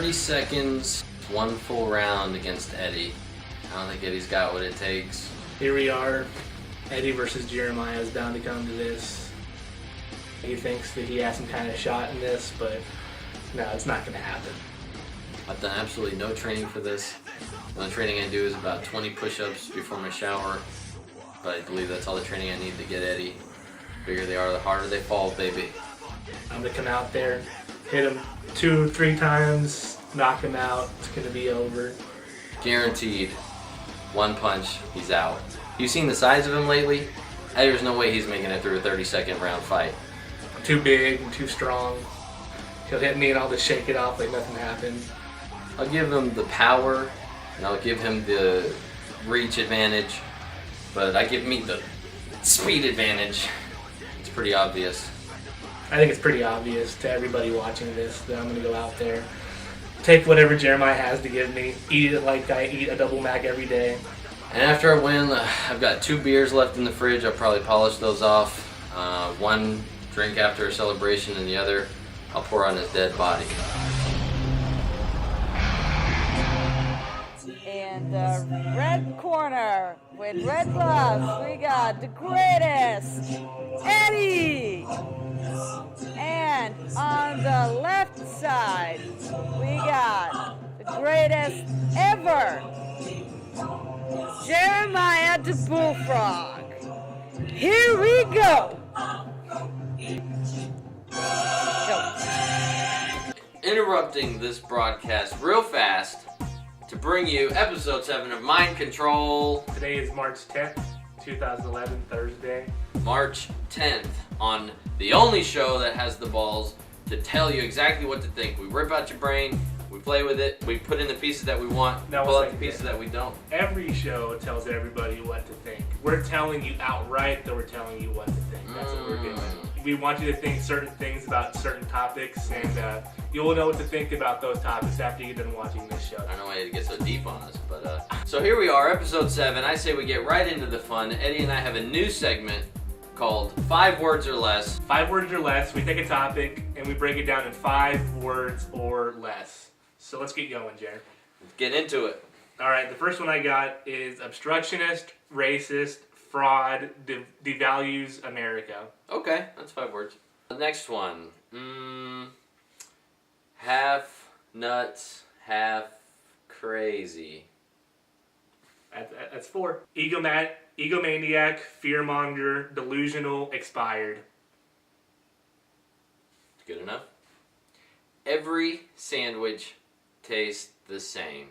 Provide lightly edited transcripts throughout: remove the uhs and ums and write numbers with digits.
30 seconds, one full round against Eddie. I don't think Eddie's got what it takes. Here we are. Eddie versus Jeremiah is bound to come to this. He thinks that he has some kind of shot in this, but no, it's not going to happen. I've done absolutely no training for this. The only training I do is about 20 push-ups before my shower. But I believe that's all the training I need to get Eddie. The bigger they are, the harder they fall, baby. I'm going to come out there, hit him 2-3 times, knock him out. It's going to be over. Guaranteed. One punch, he's out. You seen the size of him lately? There's no way he's making it through a 30-second round fight. I'm too big and too strong. He'll hit me and I'll just shake it off like nothing happened. I'll give him the power, and I'll give him the reach advantage, but I give me the speed advantage. It's pretty obvious. I think it's pretty obvious to everybody watching this that I'm going to go out there, take whatever Jeremiah has to give me, eat it like I eat a double Mac every day. And after I win, I've got 2 beers left in the fridge. I'll probably polish those off. One drink after a celebration, and the other I'll pour on his dead body. In the red corner with red gloves, we got the greatest, Eddie. And on the left side, we got the greatest ever, Jeremiah the Bullfrog. Here we go. Interrupting this broadcast real fast to bring you episode 7 of Mind Control. Today is March 10th, 2011, Thursday. March 10th on the only show that has the balls to tell you exactly what to think. We rip out your brain, we play with it, we put in the pieces that we want, Now, pull out the pieces that we don't. Every show tells everybody what to think. We're telling you outright that we're telling you what to think. That's what we're doing. We want you to think certain things about certain topics, and you will know what to think about those topics after you're done watching this show. I don't know why you get so deep on us, but so here we are, episode 7. I say we get right into the fun. Eddie and I have a new segment called 5 Words or Less. 5 words or less. We take a topic and we break it down in 5 words or less. So let's get going, Jared. Let's get into it. All right, the first one I got is obstructionist, racist, fraud, devalues America. Okay, that's 5 words. The next one. Half nuts, half crazy. That's 4. Egomaniac, fearmonger, delusional, expired. Good enough. Every sandwich tastes the same.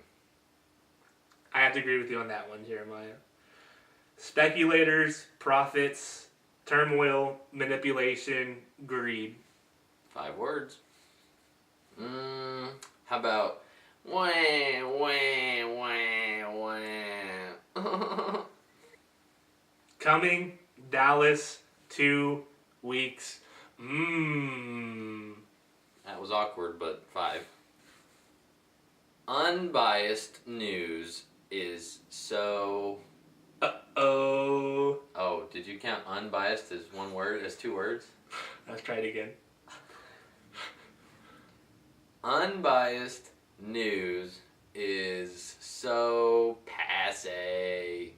I have to agree with you on that one, Jeremiah. Speculators, profits, turmoil, manipulation, greed. 5 words. How about wah, wah, wah, wah. Coming, Dallas, 2 weeks. That was awkward, but 5. Unbiased news is so... Uh-oh. Oh, did you count unbiased as 1 word, as 2 words? Let's try it again. Unbiased news is so passe.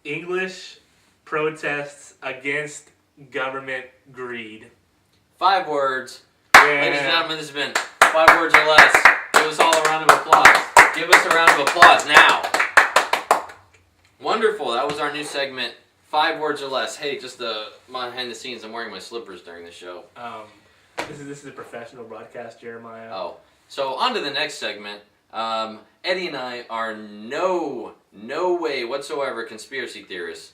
English protests against government greed. 5 words. Yeah. Ladies and gentlemen, this has been 5 words or less. Give us all a round of applause. Give us a round of applause now. Wonderful. That was our new segment, 5 words or less. Hey, just behind the scenes, I'm wearing my slippers during the show. This is a professional broadcast, Jeremiah. Oh. So on to the next segment. Eddie and I are no way whatsoever conspiracy theorists.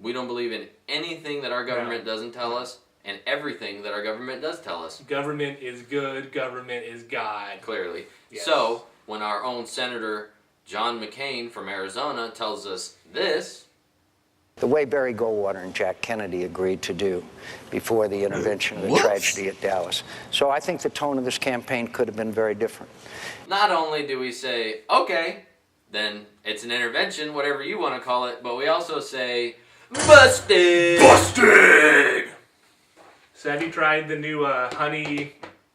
We don't believe in anything that our government doesn't tell us, and everything that our government does tell us. Government is good. Government is God. Clearly. Yes. So when our own Senator John McCain from Arizona tells us this... The way Barry Goldwater and Jack Kennedy agreed to do before the intervention of the tragedy at Dallas. So I think the tone of this campaign could have been very different. Not only do we say, okay, then it's an intervention, whatever you want to call it, but we also say, busted! Busted! So have you tried the new honey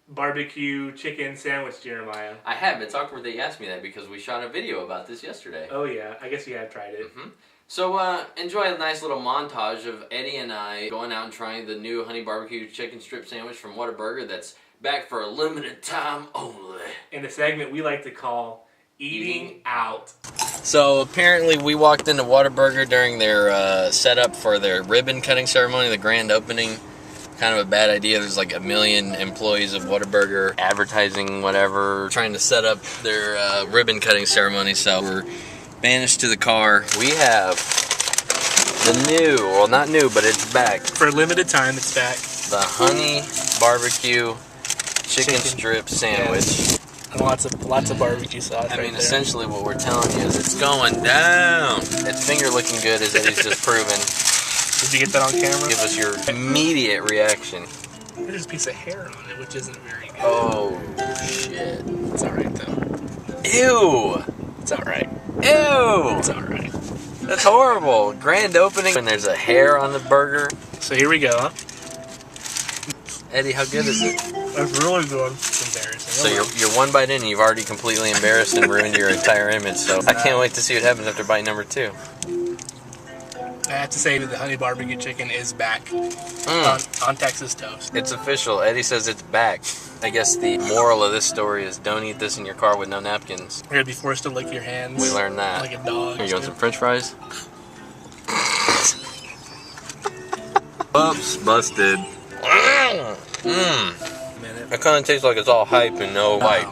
barbecue chicken sandwich, Jeremiah? I have. It's awkward that you asked me that because we shot a video about this yesterday. Oh yeah, I guess you have tried it. So enjoy a nice little montage of Eddie and I going out and trying the new honey barbecue chicken strip sandwich from Whataburger that's back for a limited time only. In the segment we like to call Eating Out. So apparently we walked into Whataburger during their setup for their ribbon cutting ceremony, the grand opening. Kind of a bad idea. There's like 1 million employees of Whataburger, advertising, whatever, trying to set up their ribbon cutting ceremony. So we're banished to the car. We have the new, well not new, but it's back. For a limited time, it's back. The honey barbecue chicken strip sandwich. Yes. And lots of barbecue sauce. I mean, essentially what we're telling you is it's going down. It's finger looking good, as Eddie's just proven. Did you get that on camera? Give us your immediate reaction. There's a piece of hair on it, which isn't very good. Oh, shit. It's alright, though. Ew. It's alright. Ew. It's alright. That's horrible. Grand opening and there's a hair on the burger. So here we go, huh? Eddie, how good is it? That's really good. It's embarrassing. So you're one bite in and you've already completely embarrassed and ruined your entire image. So I can't wait to see what happens after bite number 2. I have to say that the honey barbecue chicken is back on Texas toast. It's official. Eddie says it's back. I guess the moral of this story is don't eat this in your car with no napkins. You're gonna be forced to lick your hands. We learned that. Like a dog. Here, you want some french fries? Oops, busted. It kind of tastes like it's all hype and no bite.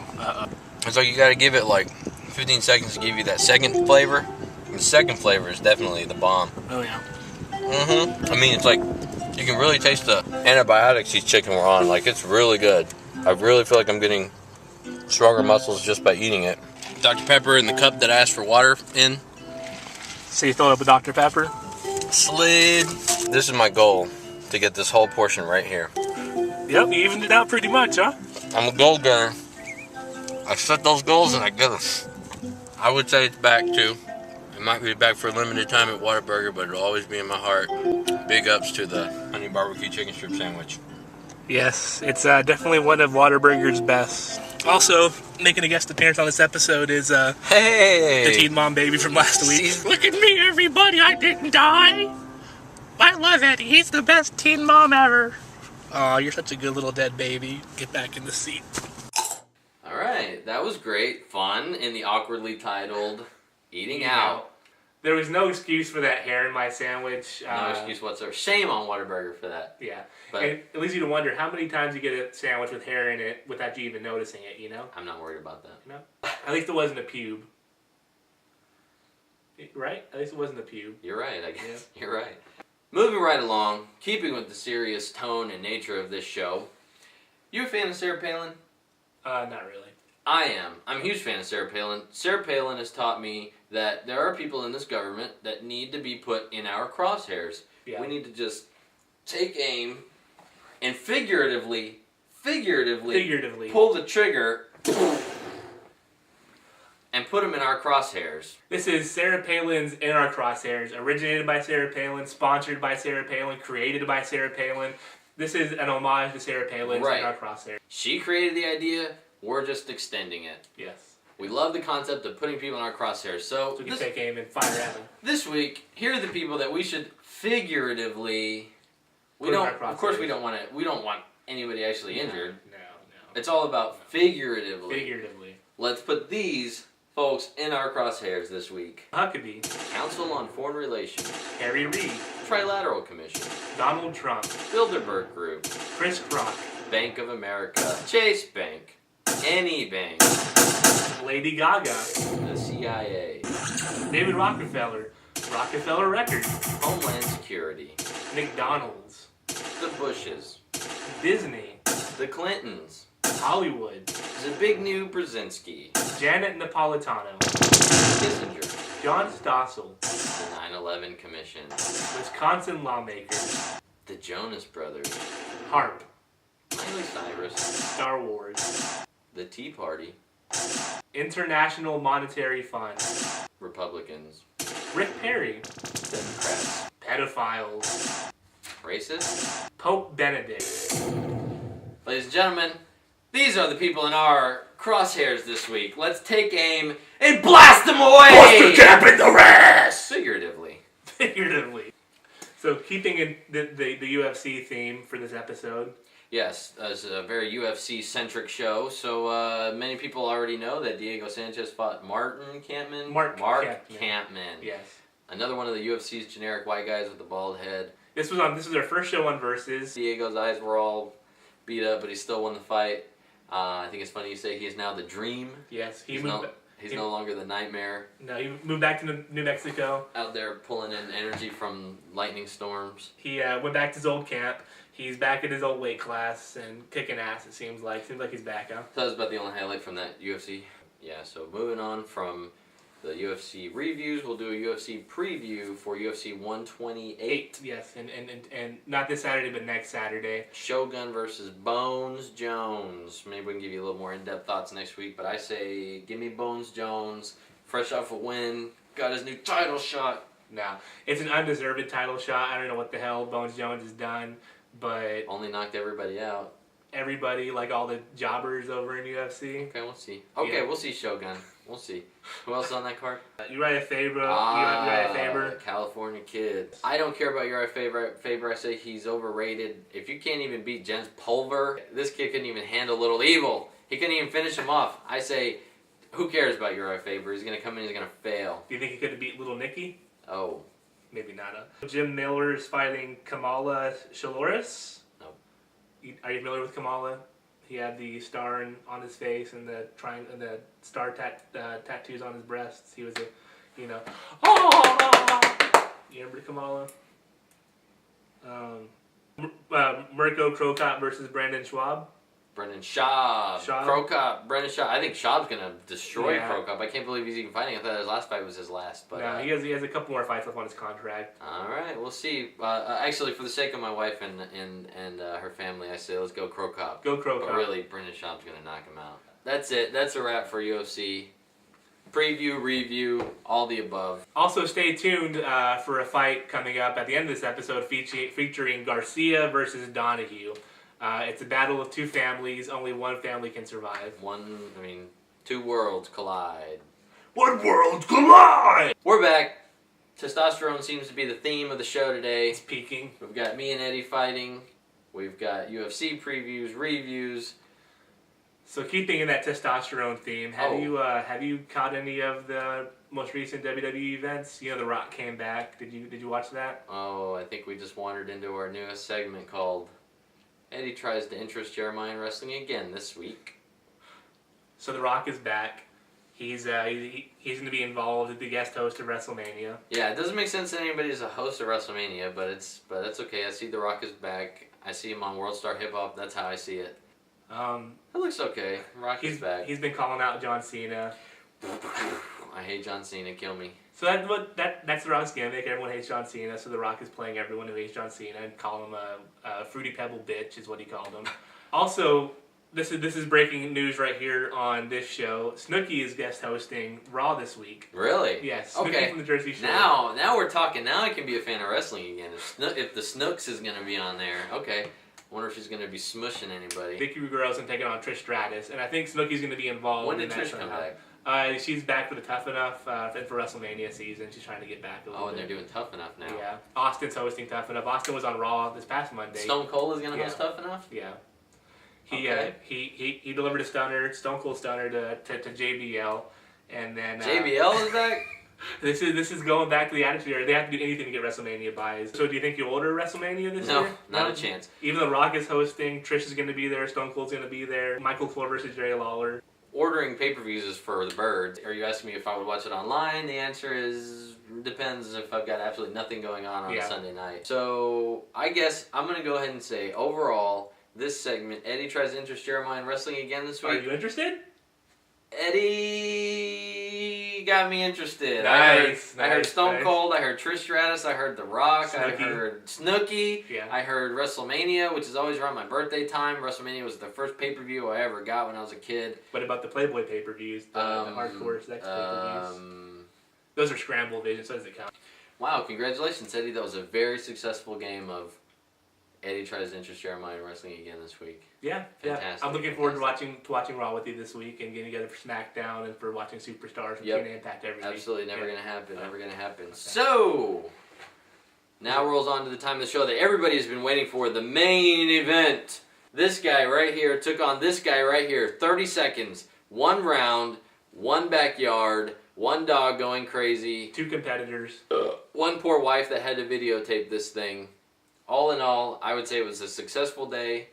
It's like you gotta give it like 15 seconds to give you that second flavor. The second flavor is definitely the bomb. Oh yeah. I mean, it's like you can really taste the antibiotics these chicken were on. Like, it's really good. I really feel like I'm getting stronger muscles just by eating it. Dr. Pepper in the cup that I asked for water in. So you fill it up with Dr. Pepper? Slid. This is my goal, to get this whole portion right here. Yep, you evened it out pretty much, huh? I'm a goal gunner. I set those goals and I get them. I would say it's back too. It might be back for a limited time at Whataburger, but it'll always be in my heart. Big ups to the honey barbecue chicken strip sandwich. Yes, it's definitely one of Whataburger's best. Also, making a guest appearance on this episode is the teen mom baby from last week. Look at me, everybody, I didn't die. I love Eddie, he's the best teen mom ever. Aw, you're such a good little dead baby. Get back in the seat. Alright, that was great. Fun in the awkwardly titled Eating Out. There was no excuse for that hair in my sandwich. No excuse whatsoever. Shame on Whataburger for that. Yeah. But and it leads you to wonder how many times you get a sandwich with hair in it without you even noticing it, you know? I'm not worried about that. You know? At least it wasn't a pube. Right? At least it wasn't a pube. You're right, I guess. Yeah. You're right. Moving right along, keeping with the serious tone and nature of this show. You a fan of Sarah Palin? Not really. I am. I'm a huge fan of Sarah Palin. Sarah Palin has taught me that there are people in this government that need to be put in our crosshairs. Yeah. We need to just take aim and figuratively pull the trigger and put them in our crosshairs. This is Sarah Palin's In Our Crosshairs, originated by Sarah Palin, sponsored by Sarah Palin, created by Sarah Palin. This is an homage to Sarah Palin's In Our Crosshairs. She created the idea. We're just extending it. Yes. We love the concept of putting people in our crosshairs. So we can take aim and fire at them. This week, here are the people that we should figuratively. Of course, we don't want anybody actually injured. No. It's all about figuratively. Figuratively. Let's put these folks in our crosshairs this week. Huckabee. Council on Foreign Relations. Harry Reid. Trilateral Commission. Donald Trump. Bilderberg Group. Chris Crock. Bank of America. Chase Bank. Any bank. Lady Gaga. The CIA. David Rockefeller. Rockefeller Records. Homeland Security. McDonald's. The Bushes. Disney. The Clintons. Hollywood. Zbigniew Brzezinski. Janet Napolitano. Kissinger. John Stossel. The 9/11 Commission. Wisconsin lawmakers. The Jonas Brothers. HARP. Miley Cyrus. Star Wars. The Tea Party. International Monetary Fund. Republicans. Rick Perry. Democrats. Pedophiles. Racist. Pope Benedict. Ladies and gentlemen, These are the people in our crosshairs this week. Let's take aim and blast them away! Buster Cap in the rest! Figuratively. Figuratively. So keeping in the UFC theme for this episode. Yes, it's a very UFC-centric show. So many people already know that Diego Sanchez fought Martin Kampmann. Mark Kampmann. Yes. Another one of the UFC's generic white guys with the bald head. This was their first show on Versus. Diego's eyes were all beat up, but he still won the fight. I think it's funny you say he is now the Dream. Yes, He's no longer the Nightmare. No, he moved back to New Mexico. Out there pulling in energy from lightning storms. He went back to his old camp. He's back at his old weight class and kicking ass, it seems like. Seems like he's back, huh? That was about the only highlight from that UFC. Yeah, so moving on from the UFC reviews, we'll do a UFC preview for UFC 128. Yes, and not this Saturday, but next Saturday. Shogun versus Bones Jones. Maybe we can give you a little more in-depth thoughts next week, but I say give me Bones Jones. Fresh off a win, got his new title shot. No, it's an undeserved title shot. I don't know what the hell Bones Jones has done, but only knocked everybody out. Everybody, like all the jobbers over in UFC. Okay, we'll see. Okay, yeah. We'll see Shogun. We'll see. Who else is on that card? Uriah Faber. Uriah Faber. California Kid. I don't care about Uriah Faber. I say he's overrated. If you can't even beat Jens Pulver, this kid couldn't even handle Little Evil. He couldn't even finish him off. I say, who cares about Uriah Faber? He's going to come in, he's going to fail. Do you think he could have beat Little Nicky? Oh. Maybe not. Jim Miller's fighting Kamala Shaloris. No. Are you familiar with Kamala? He had the star on his face and the star tattoos on his breasts. He was you remember Kamala? Mirko Krokop versus Brandon Schwab. Brendan Schaub. Krokop. Brendan Schaub. I think Schaub's going to destroy Krokop. I can't believe he's even fighting. I thought his last fight was his last. But no, he has a couple more fights left on his contract. All right, we'll see. Actually, for the sake of my wife and her family, I say let's go Krokop. Go Krokop. But really, Brendan Schaub's going to knock him out. That's it. That's a wrap for UFC. Preview, review, all the above. Also, stay tuned for a fight coming up at the end of this episode featuring Garcia versus Donahue. It's a battle of two families. Only one family can survive. Two worlds collide. One world collide! We're back. Testosterone seems to be the theme of the show today. It's peaking. We've got me and Eddie fighting. We've got UFC previews, reviews. So keeping in that testosterone theme, have you caught any of the most recent WWE events? You know, The Rock came back. Did you watch that? Oh, I think we just wandered into our newest segment called Eddie Tries to Interest Jeremiah in Wrestling again this week. So The Rock is back. He's going to be involved as the guest host of WrestleMania. Yeah, it doesn't make sense that anybody's a host of WrestleMania, but that's okay. I see The Rock is back. I see him on World Star Hip Hop. That's how I see it. It looks okay. Rock is back. He's been calling out John Cena. I hate John Cena. Kill me. So that's The Rock's gimmick. Everyone hates John Cena, so The Rock is playing everyone who hates John Cena and calling him a fruity pebble bitch is what he called him. Also, this is breaking news right here on this show. Snooki is guest hosting Raw this week. Really? Yes. Snooki okay. from the Jersey Shore. Now we're talking. Now I can be a fan of wrestling again. If the Snooks is going to be on there, okay. Wonder if she's going to be smushing anybody. Vicky Guerrero's going to take it on Trish Stratus, and I think Snooki's going to be involved. When did Trish come back? She's back for the Tough Enough for WrestleMania season. She's trying to get back a little bit. And they're doing Tough Enough now. Yeah. Austin's hosting Tough Enough. Austin was on Raw this past Monday. Stone Cold is going to host Tough Enough? Yeah. He delivered a stunner, Stone Cold stunner to JBL, and then JBL is back? This is going back to the Attitude Era. They have to do anything to get WrestleMania buys. So do you think you'll order WrestleMania this year? No, not a chance. Even though Rock is hosting, Trish is going to be there, Stone Cold's going to be there, Michael Cole versus Jerry Lawler. Ordering pay-per-views is for the birds. Are you asking me if I would watch it online? The answer is depends if I've got absolutely nothing going on a Sunday night. So I guess I'm going to go ahead and say overall, this segment, Eddie Tries to Interest Jeremiah in Wrestling again this week. Are you interested? Eddie got me interested. I heard Stone Cold. I heard Trish Stratus. I heard The Rock. Snooki. I heard Snooki. Yeah. I heard WrestleMania, which is always around my birthday time. WrestleMania was the first pay-per-view I ever got when I was a kid. What about the Playboy pay-per-views, the hardcore sex pay-per-views? Those are scramble visions, so does it count? Wow, congratulations, Eddie. That was a very successful game of Eddie tries to interest Jeremiah in wrestling again this week. Yeah. Fantastic. I'm looking forward to watching Raw with you this week and getting together for SmackDown and for watching Superstars and Yep. TNA Impact every week. Absolutely, never Yeah. gonna happen. Never gonna happen. Okay. So now rolls on to the time of the show that everybody has been waiting for, the main event. This guy right here took on this guy right here. 30 seconds, 1 round, 1 backyard, 1 dog going crazy, 2 competitors. 1 poor wife that had to videotape this thing. All in all, I would say it was a successful day.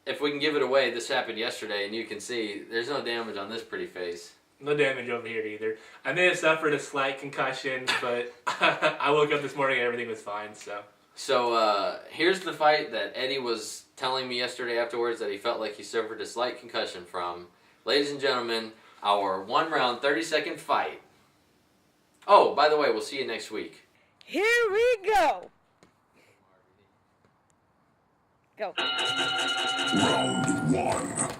If we can give it away, this happened yesterday, and you can see there's no damage on this pretty face. No damage over here either. I may have suffered a slight concussion, but I woke up this morning and everything was fine. So Here's the fight that Eddie was telling me yesterday afterwards that he felt like he suffered a slight concussion from. Ladies and gentlemen, our 1 round, 30-second fight. Oh, by the way, we'll see you next week. Here we go. Go. Round 1.